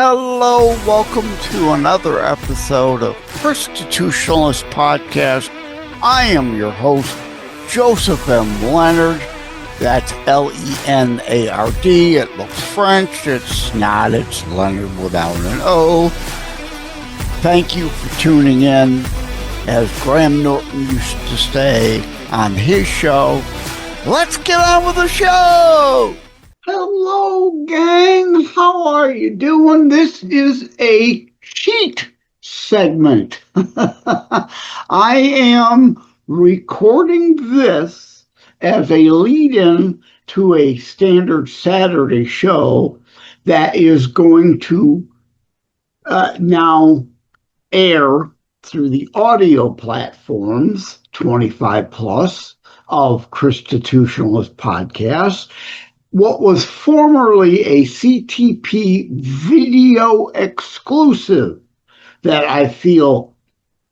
Hello, welcome to another episode of Constitutionalist Podcast. I am your host, Joseph M. Leonard. That's L-E-N-A-R-D. It looks French. It's not. It's Leonard without an O. Thank you for tuning in. As Graham Norton used to say on his show, let's get on with the show! Hello, gang. How are you doing? This is a cheat segment. I am recording this as a lead-in to a standard Saturday show that is going to now air through the audio platforms, 25 plus, of Constitutionalist Podcasts. What was formerly a CTP video exclusive that I feel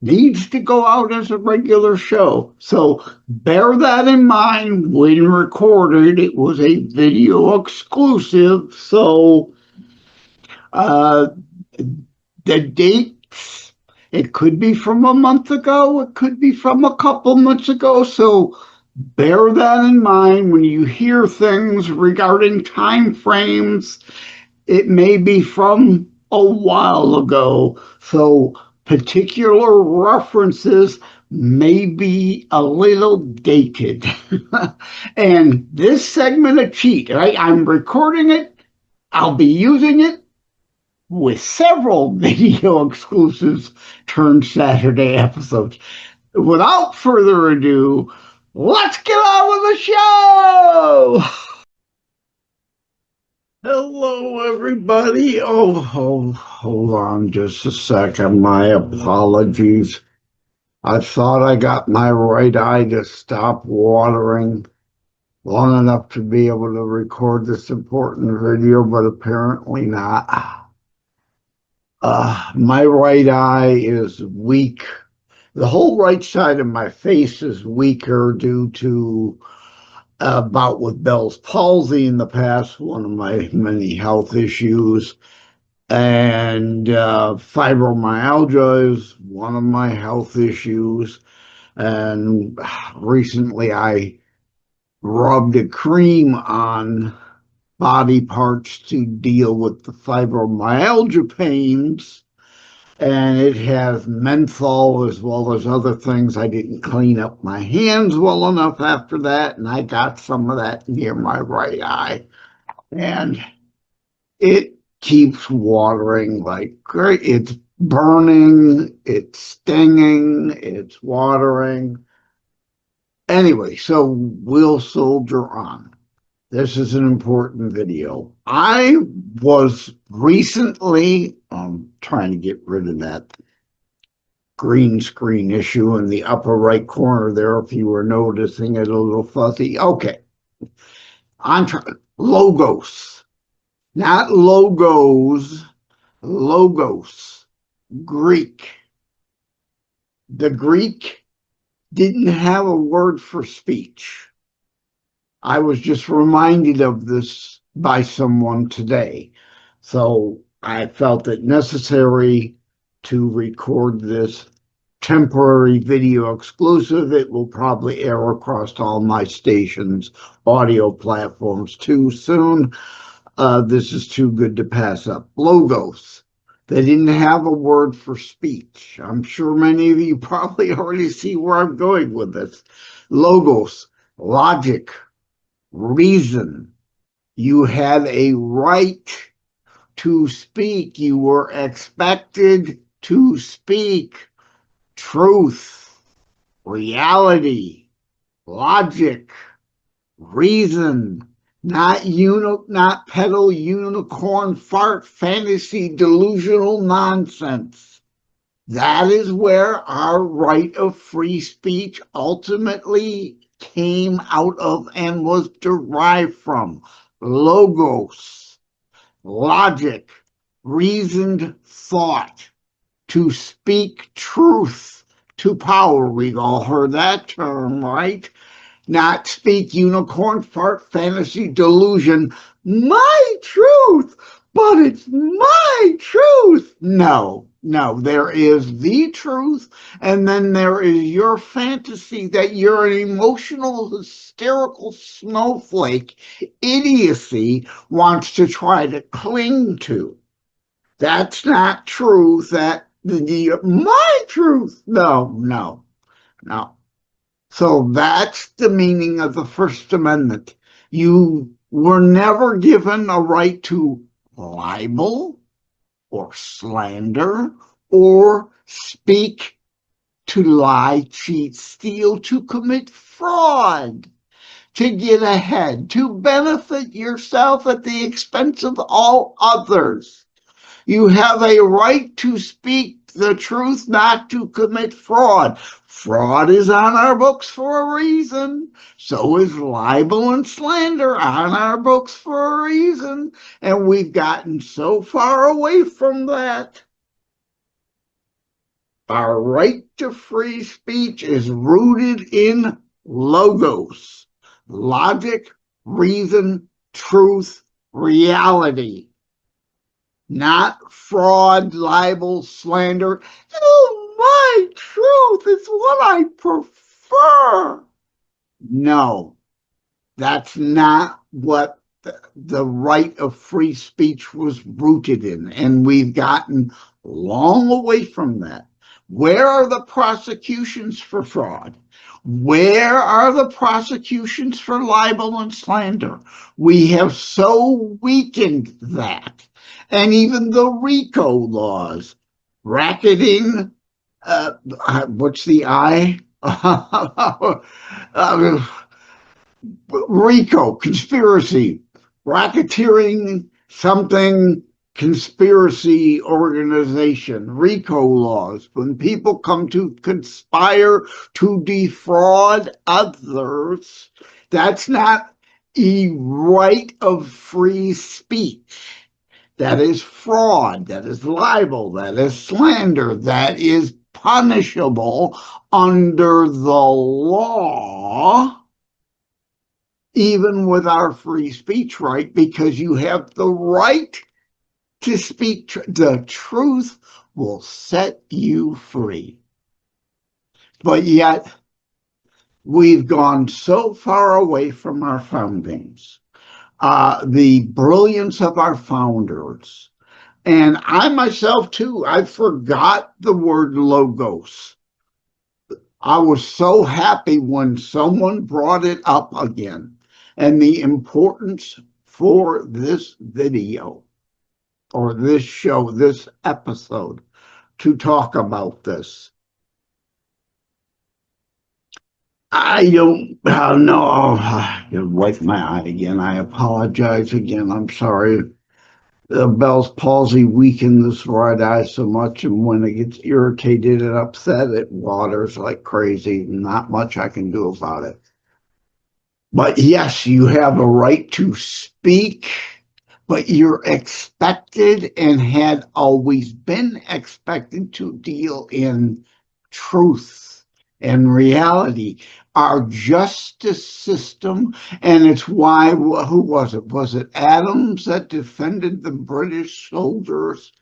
needs to go out as a regular show. So bear that in mind when recorded. It was a video exclusive. So the dates, it could be from a month ago. It could be from a couple months ago. So bear that in mind when you hear things regarding time frames. It may be from a while ago, so particular references may be a little dated. And this segment of cheat, right? I'm recording it. I'll be using it with several video exclusives turned Saturday episodes. Without further ado, let's get on with the show! Hello, everybody. Hold on just a second. My apologies. I thought I got my right eye to stop watering long enough to be able to record this important video, but apparently not. My right eye is weak. The whole right side of my face is weaker due to a bout with Bell's palsy in the past, one of my many health issues, and fibromyalgia is one of my health issues. And recently I rubbed a cream on body parts to deal with the fibromyalgia pains. And it has menthol as well as other things. I didn't clean up my hands well enough after that, and I got some of that near my right eye. And it keeps watering like great. It's burning, it's stinging, it's watering. Anyway, so we'll soldier on. This is an important video. I was recently trying to get rid of that green screen issue in the upper right corner there, if you were noticing it a little fuzzy. Okay. I'm trying. Logos. Not logos. Logos. Greek. The Greek didn't have a word for speech. I was just reminded of this by someone today. So I felt it necessary to record this temporary video exclusive. It will probably air across all my stations, audio platforms too soon. This is too good to pass up. Logos. They didn't have a word for speech. I'm sure many of you probably already see where I'm going with this. Logos, logic, reason. You had a right to speak. You were expected to speak. Truth, reality, logic, reason, not peddle unicorn fart fantasy delusional nonsense. That is where our right of free speech ultimately came out of and was derived from. Logos, logic, reasoned thought, to speak truth to power. We've all heard that term, right? Not speak unicorn fart fantasy delusion. My truth, but it's my No, no, there is the truth, and then there is your fantasy that you're an emotional, hysterical snowflake idiocy wants to try to cling to. That's not truth. My truth. No, no, no. So that's the meaning of the First Amendment. You were never given a right to libel or slander or speak, to lie, cheat, steal, to commit fraud, to get ahead, to benefit yourself at the expense of all others. You have a right to speak the truth, not to commit fraud. Fraud is on our books for a reason. So is libel and slander on our books for a reason. And we've gotten so far away from that. Our right to free speech is rooted in logos, logic, reason, truth, reality. Not fraud, libel, slander. Oh, my truth is what I prefer. No, that's not what the right of free speech was rooted in. And we've gotten long away from that. Where are the prosecutions for fraud? Where are the prosecutions for libel and slander? We have so weakened that. And even the RICO laws, racketing, what's the I? RICO, conspiracy, racketeering, something, conspiracy organization, RICO laws. When people come to conspire to defraud others, that's not a right of free speech. That is fraud, that is libel, that is slander, that is punishable under the law, even with our free speech right, because you have the right to speak. The truth will set you free. But yet, we've gone so far away from our foundings. The brilliance of our founders. And I myself, too, I forgot the word logos. I was so happy when someone brought it up again, and the importance for this video or this show, this episode, to talk about this. I don't know. I wipe my eye again. I apologize again. I'm sorry. Bell's palsy weakened this right eye so much, and when it gets irritated and upset, it waters like crazy. Not much I can do about it. But yes, you have a right to speak, but you're expected and had always been expected to deal in truth and reality. Our justice system, and it's why, who was it? Was it Adams that defended the British soldiers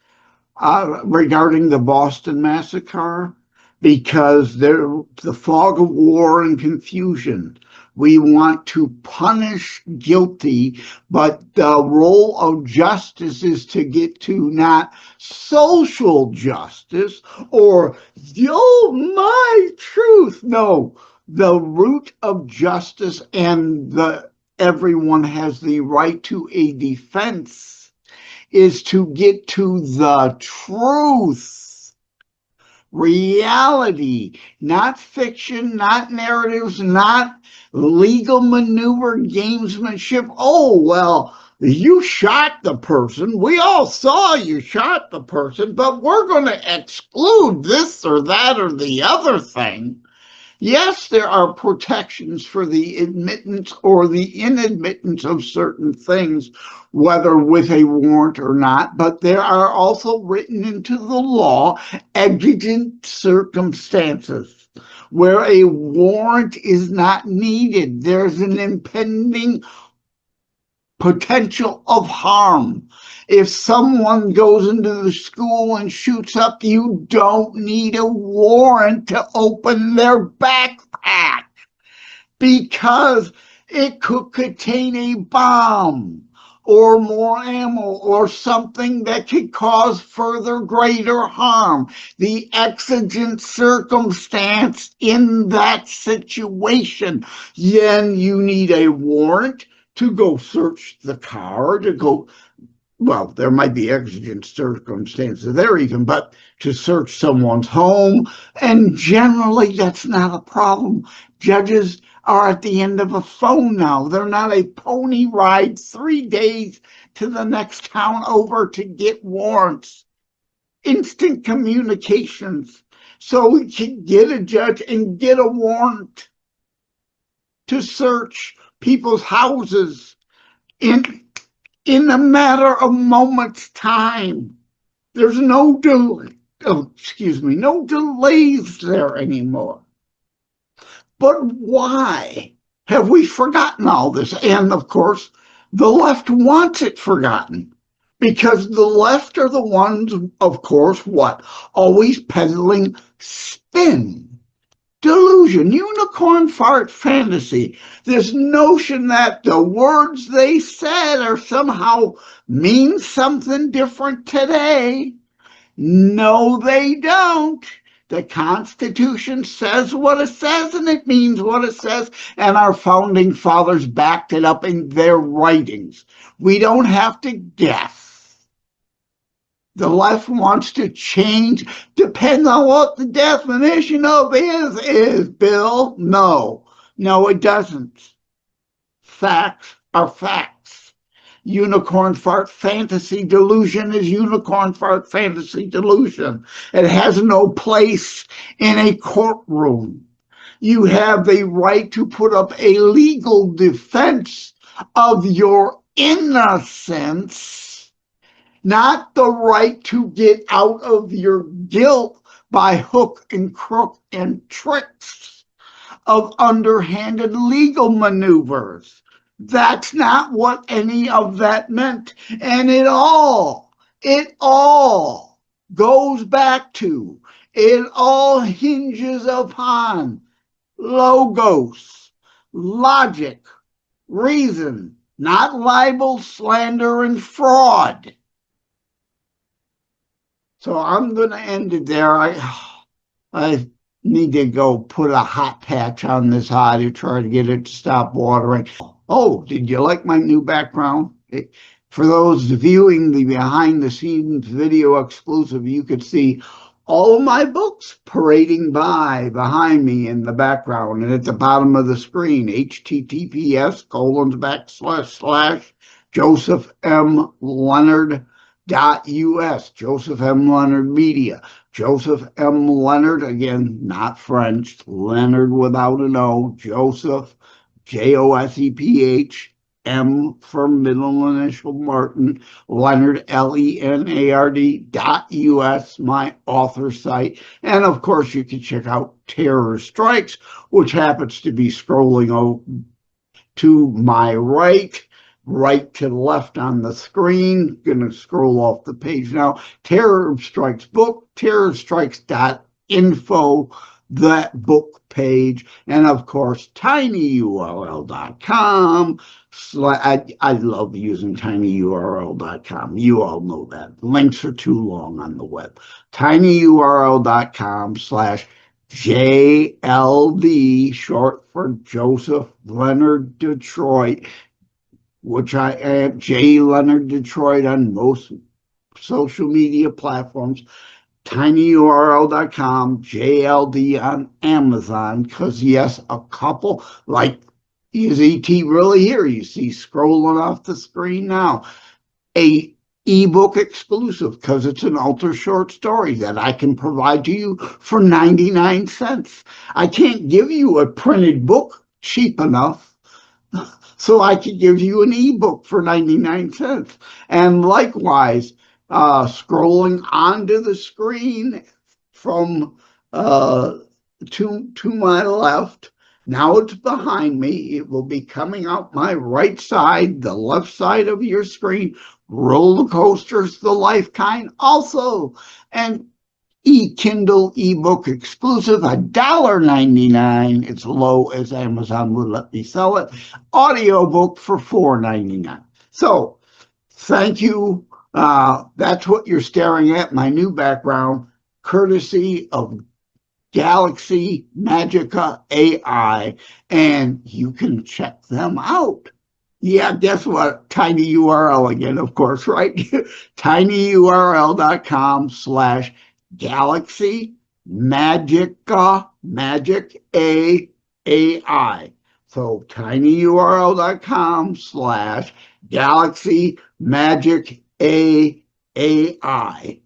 regarding the Boston Massacre? Because the fog of war and confusion. We want to punish guilty, but the role of justice is to get to not social justice or, my truth. No, the root of justice and everyone has the right to a defense is to get to the truth. Reality, not fiction, not narratives, not legal maneuver, gamesmanship. Oh, well, you shot the person. We all saw you shot the person, but we're going to exclude this or that or the other thing. Yes, there are protections for the admittance or the inadmittance of certain things, whether with a warrant or not, but there are also written into the law exigent circumstances where a warrant is not needed. There's an impending potential of harm. If someone goes into the school and shoots up, you don't need a warrant to open their backpack because it could contain a bomb or more ammo or something that could cause further greater harm. The exigent circumstance in that situation, then you need a warrant to go search the car, to go, well, there might be exigent circumstances there even, but to search someone's home. And generally, that's not a problem. Judges are at the end of a phone now. They're not a pony ride 3 days to the next town over to get warrants. Instant communications. So we can get a judge and get a warrant to search people's houses in a matter of moments' time. There's no no delays there anymore. But why have we forgotten all this? And of course, the left wants it forgotten, because the left are the ones, of course, what? Always peddling spin, delusion, unicorn fart fantasy. This notion that the words they said are somehow mean something different today. No, they don't. The Constitution says what it says, and it means what it says, and our founding fathers backed it up in their writings. We don't have to guess. The left wants to change, depends on what the definition of is, Bill. No, it doesn't. Facts are facts. Unicorn fart fantasy delusion is unicorn fart fantasy delusion. It has no place in a courtroom. You have the right to put up a legal defense of your innocence, not the right to get out of your guilt by hook and crook and tricks of underhanded legal maneuvers. That's not what any of that meant. And it all goes back to, it all hinges upon logos, logic, reason, not libel, slander, and fraud. So I'm going to end it there. I need to go put a hot patch on this eye to try to get it to stop watering. Oh, did you like my new background? For those viewing the behind-the-scenes video exclusive, you could see all of my books parading by behind me in the background. And at the bottom of the screen, https://JosephMLeonard.us, Joseph M. Leonard Media. Joseph M. Leonard, again, not French, Leonard without an O, Joseph, Joseph, M for middle initial Martin, Leonard, LENARD.us, my author site. And of course, you can check out Terror Strikes, which happens to be scrolling to my right to left on the screen. Gonna scroll off the page now. Terror Strikes book, terrorstrikes.info, that book page, and of course tinyurl.com. I love using tinyurl.com. You all know that. Links are too long on the web. tinyurl.com/JLD, short for Joseph Leonard Detroit, which I am JLenardDetroit on most social media platforms. tinyurl.com, JLD on Amazon, because yes, a couple, like, is ET really here? You see scrolling off the screen now. A ebook exclusive, because it's an ultra short story that I can provide to you for 99 cents. I can't give you a printed book cheap enough, so I could give you an ebook for 99 cents. And likewise, scrolling onto the screen from to my left, Now it's behind me. It will be coming out my right side, the left side of your screen. Roller coasters, the life kind. Also, an Kindle ebook exclusive, $1.99. It's low as Amazon would let me sell it. Audiobook for $4.99. So thank you. That's what you're staring at, my new background, courtesy of Galaxy Magica AI, and you can check them out. Yeah, guess what? Tiny URL again, of course, right? tinyurl.com/Galaxy Magica, Magic AI. So tinyurl.com/Galaxy Magic AI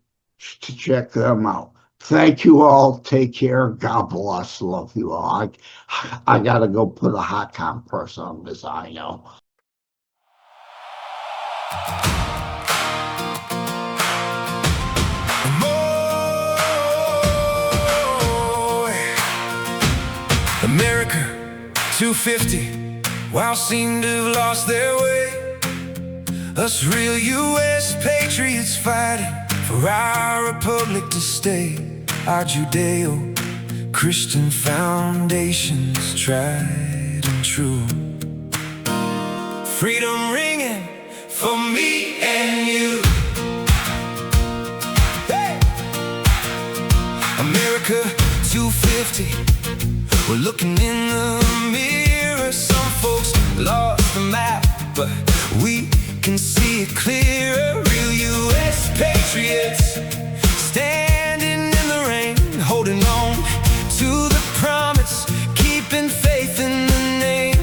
to check them out. Thank you all. Take care. God bless. Love you all. I got to go put a hot compress on this, I know. America 250, wow, seem to have lost their way. Us real U.S. patriots fighting for our republic to stay. Our Judeo-Christian foundations tried and true. Freedom ringing for me and you. Hey! America 250, we're looking in the mirror. Some folks lost the map, but we can see it clearer. Real U.S. patriots standing in the rain, holding on to the promise, keeping faith in the name.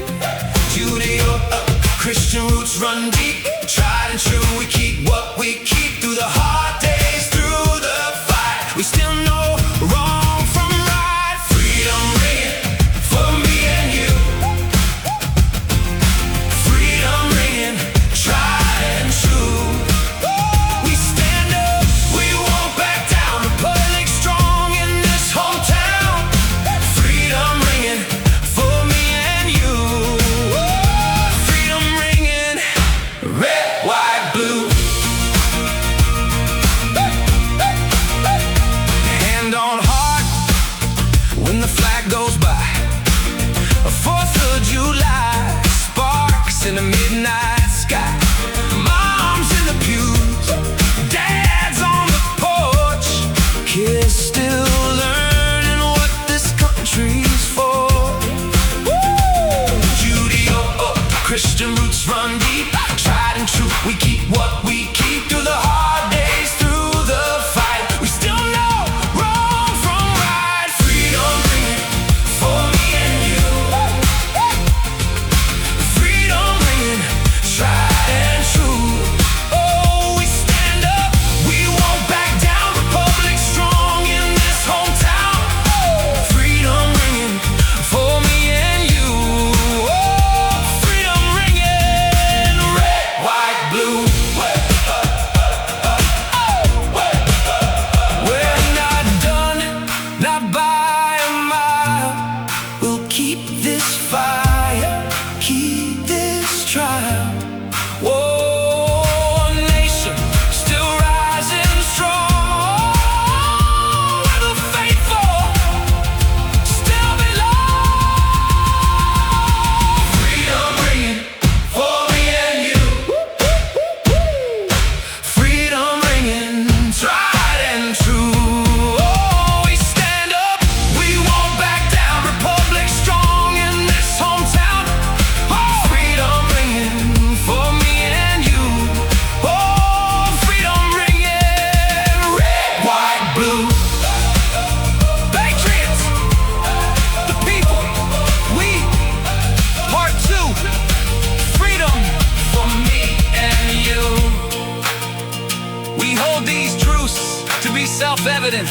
Judeo-Christian roots run deep, tried and true. We keep what we keep through the hard days, through the fight. We still know wrong from right. Freedom ringing for me and you. Freedom ringing, tried and true. We stand up, we won't back down. Republic strong in this hometown. Freedom ringing for me and you. Freedom ringing, red, white, blue. Hand on heart when the flag goes by. A 4th of July, sparks in the midnight sky. Moms in the pews, dads on the porch. Kids still learning what this country's for. Judeo-Christian roots run deep, tried and true. We keep what we keep through the hard days, through the fight. We still know wrong from right. Freedom ringing for me and you. Freedom ringing, tried and true. Oh, we stand up, we won't back down. Republic strong in this hometown. Freedom ringing for me and you. Freedom ringing, red, white, blue. We're not done, not by a mile. We'll keep this fire, keep this trial. Whoa, nation still rising strong. Where the faithful still belong. Freedom ringing for me and you. Freedom ringing, tried and true. Oh, we stand up, we won't back down. Republic strong in this hometown. Oh, freedom ringing for me and you. Oh, freedom ringing, red, white, blue. Patriots, the people, we, part 2. Freedom for me and you. We hold these truths to be self-evident,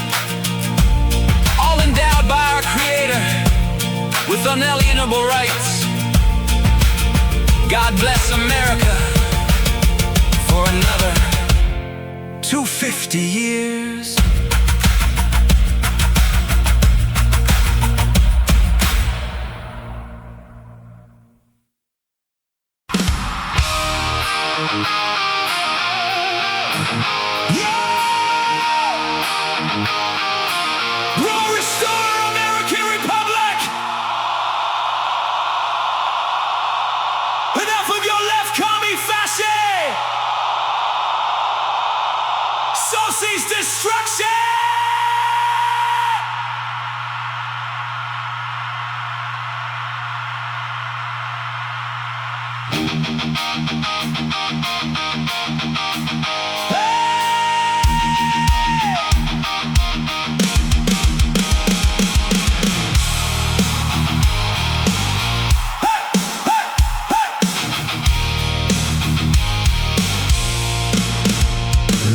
all endowed by our Creator with unalienable rights. God bless America for another 250 years. So sees destruction.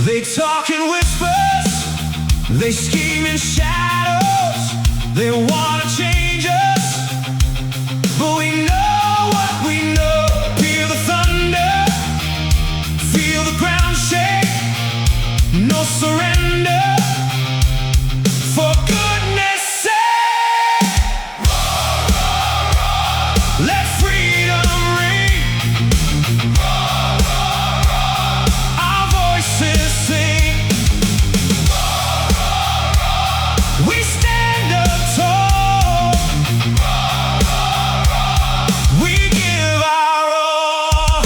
They talk in whispers, they scheme in shadows, they wanna change us, but we know what we know. Feel the thunder, feel the ground shake, no surrender, for goodness sake. Roar, roar, roar. Let freedom ring. Roar, roar, roar. Our voices sing. Roar, roar, roar. We stand up tall. Roar, roar, roar. We give our all.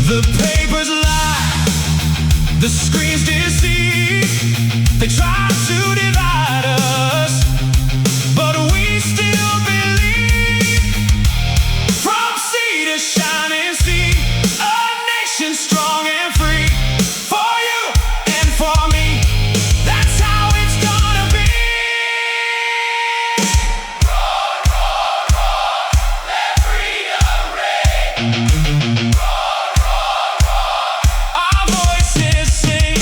The papers lie, the screens deceive. They try to divide us, but we still believe. From sea to shining sea, a nation strong and free. For you and for me, that's how it's gonna be. Roar, roar, roar, let freedom ring. Roar, roar, roar, our voices sing.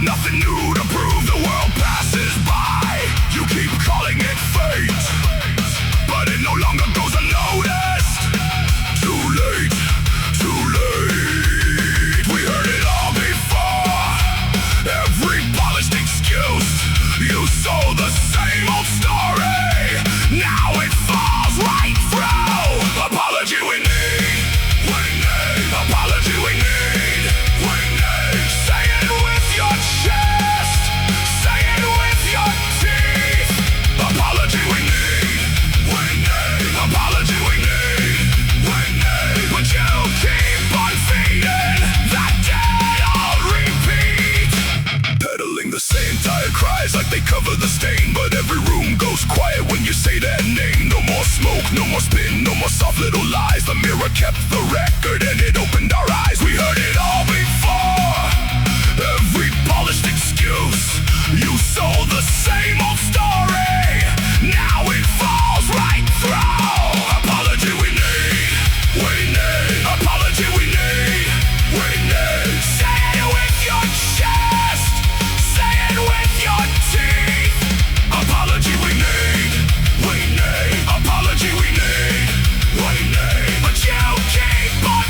Nothing new to prove, the world passes by. You keep calling it fate, but it no longer goes unnoticed. Too late, too late. We heard it all before. Every polished excuse. You sold the same old story. Now it falls right through. Apology we need. We need. Apology we need. We need. Say it with your chest. Say it with your teeth. Apology we need. We need. Apology we need. We need. But you keep on feeding that dead old repeat. Peddling the same tired cries like they cover the stain, but every room goes quiet when you say that name. No more smoke, no more spin, no more soft little lies. The mirror kept the record and it opened our eyes. We heard it all before. Every polished excuse. You sold the same old story. Now it falls right through. Apology we need. We need. Apology we need. We need. Say it with your chest. Say it with your teeth. Apology we need. We need. Apology we need. We need. But you keep on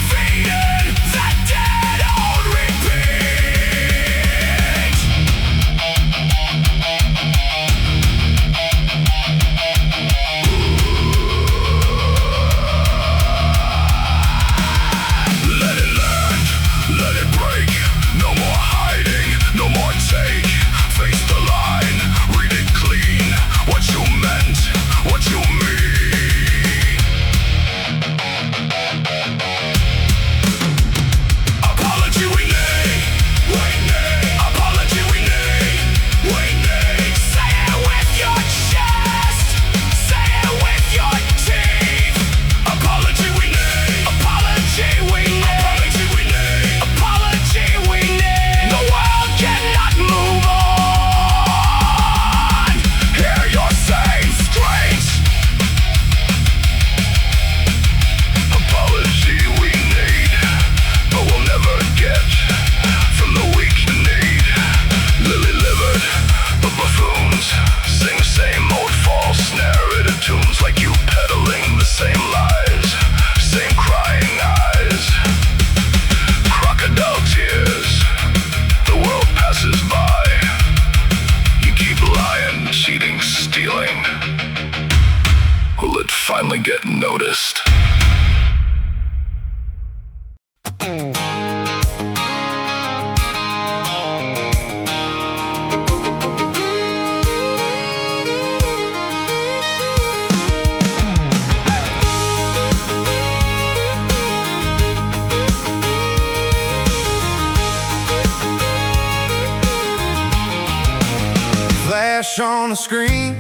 flash on the screen,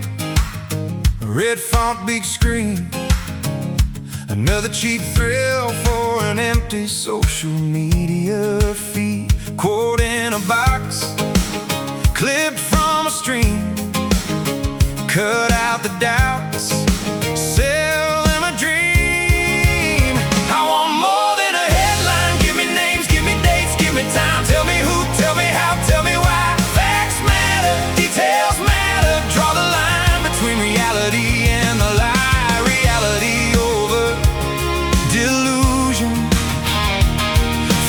a red font big screen, another cheap thrill for an empty social media feed. Quote in a box, clipped from a stream, cut out the doubts, sell them a dream. I want more than a headline. Give me names, give me dates, give me time. Tell me who, tell me how, tell me why. Facts matter, details matter. Draw the line between reality and the lie. Reality over delusion.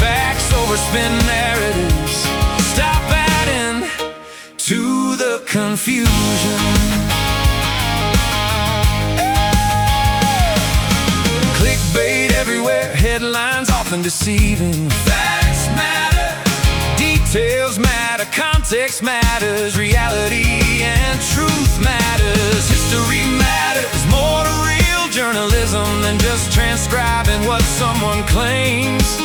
Facts over spin narratives. Stop adding to the confusion. Clickbait everywhere, headlines often deceiving. Facts matter, details matter, context matters, reality and truth matters. History matters more to real journalism than just transcribing what someone claims.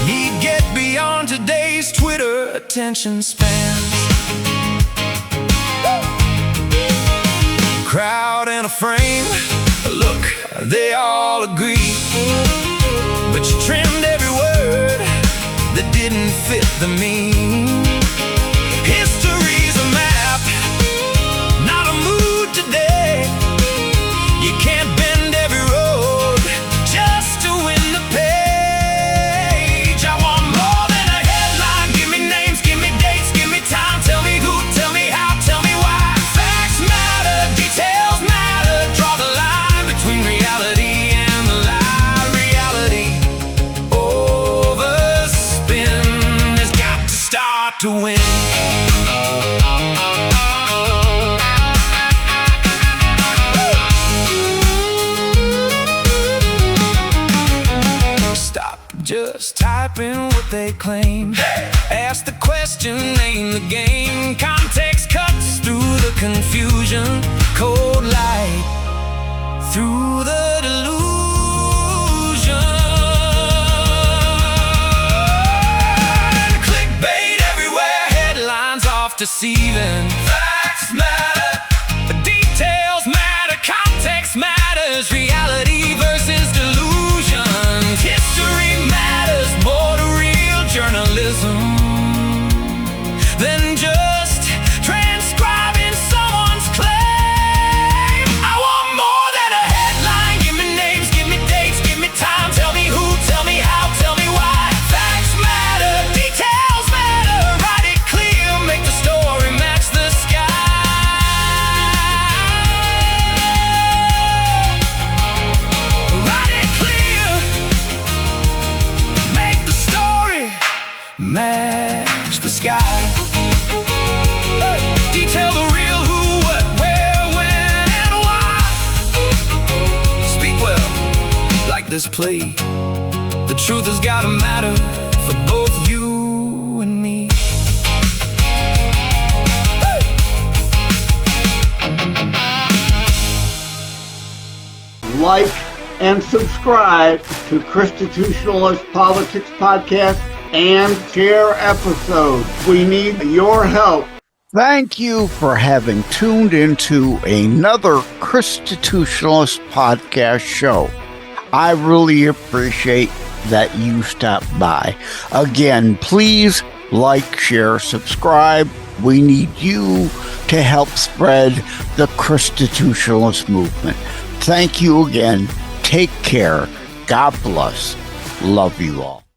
Need get beyond today's Twitter attention spans. Crowd in a frame, look, they all agree, but you trimmed every word that didn't fit the meme. History's a map, not a mood today. You can't bend every road just to win the page. I want more than a headline. Give me names, give me dates, give me time. Tell me who, tell me how, tell me why. Facts matter, details matter. Draw the line between reality and the lie. Reality over spin has got to start to win. Stop just typing what they claim. Ask the question, name the game. Context cuts through the confusion. Cold light through the delusion. Clickbait everywhere, headlines off deceiving. Facts matter, details matter, context matters, reality versus delusion. History matters more to real journalism than just transcribing someone's claim. I want more than a headline. Give me names, give me dates, give me time. Tell me who, tell me how, tell me why. Facts matter, details matter. Write it clear, make the story match the sky. Write it clear, make the story match the sky. Detail the real who, what, where, when, and why. Speak well, like this plea. The truth has gotta matter for both you and me. Like and subscribe to Constitutionalist Politics Podcast and share episodes. We need your help. Thank you for having tuned into another Constitutionalist Podcast show. I really appreciate that you stopped by. Again, please like, share, subscribe. We need you to help spread the Constitutionalist movement. Thank you again. Take care. God bless. Love you all.